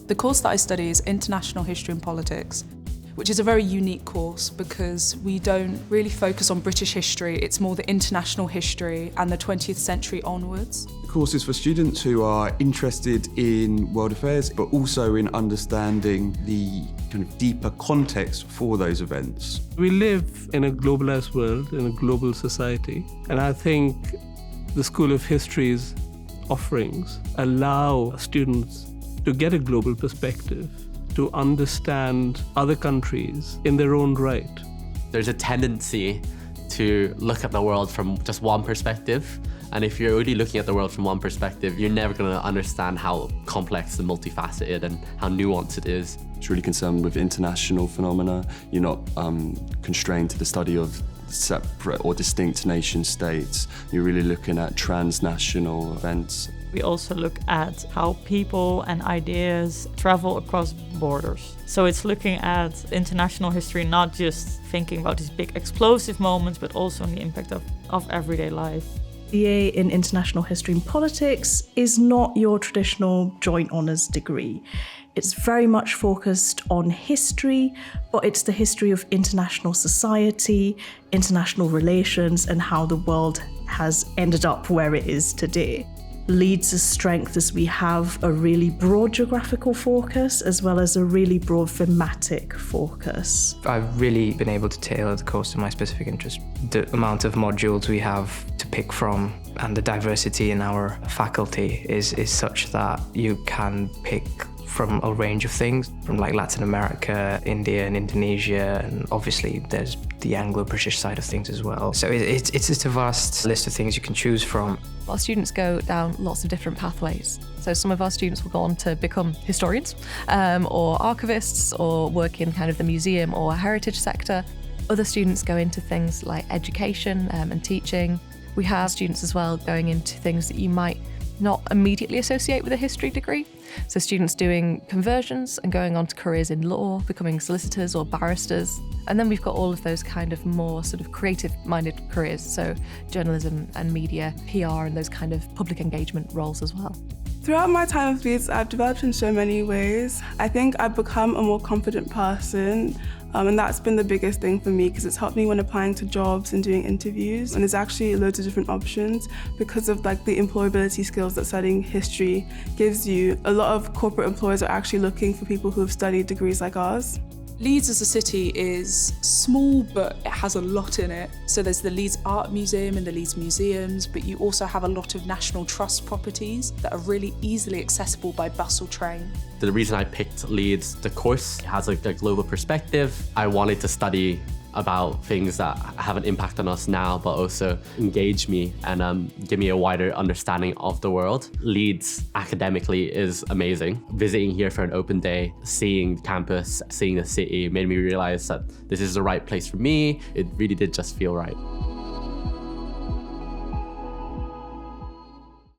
The course that I study is International History and Politics, which is a very unique course because we don't really focus on British history. It's more the international history and the 20th century onwards. The course is for students who are interested in world affairs, but also in understanding the kind of deeper context for those events. We live in a globalized world, in a global society, and I think the School of History's offerings allow students to get a global perspective, to understand other countries in their own right. There's a tendency to look at the world from just one perspective, and if you're only looking at the world from one perspective, you're never going to understand how complex and multifaceted and how nuanced it is. It's really concerned with international phenomena. You're not constrained to the study of separate or distinct nation states. You're really looking at transnational events. We also look at how people and ideas travel across borders. So it's looking at international history, not just thinking about these big explosive moments, but also on the impact of everyday life. BA in International History and Politics is not your traditional joint honours degree. It's very much focused on history, but it's the history of international society, international relations, and how the world has ended up where it is today. Leeds' strength is we have a really broad geographical focus as well as a really broad thematic focus. I've really been able to tailor the course to my specific interest. The amount of modules we have to pick from and the diversity in our faculty is such that you can pick from a range of things, from like Latin America, India and Indonesia, and obviously there's the Anglo-British side of things as well. So it's just a vast list of things you can choose from. Our students go down lots of different pathways. So some of our students will go on to become historians or archivists or work in kind of the museum or heritage sector. Other students go into things like education and teaching. We have students as well going into things that you might not immediately associate with a history degree. So students doing conversions and going on to careers in law, becoming solicitors or barristers. And then we've got all of those kind of more sort of creative-minded careers, so journalism and media, PR and those kind of public engagement roles as well. Throughout my time with Leeds, I've developed in so many ways. I think I've become a more confident person, and that's been the biggest thing for me because it's helped me when applying to jobs and doing interviews. And there's actually loads of different options because of like the employability skills that studying history gives you. A lot of corporate employers are actually looking for people who have studied degrees like ours. Leeds as a city is small, but it has a lot in it. So there's the Leeds Art Museum and the Leeds Museums, but you also have a lot of National Trust properties that are really easily accessible by bus or train. The reason I picked Leeds, the course has a global perspective. I wanted to study about things that have an impact on us now, but also engage me and give me a wider understanding of the world. Leeds academically is amazing. Visiting here for an open day, seeing campus, seeing the city made me realize that this is the right place for me. It really did just feel right.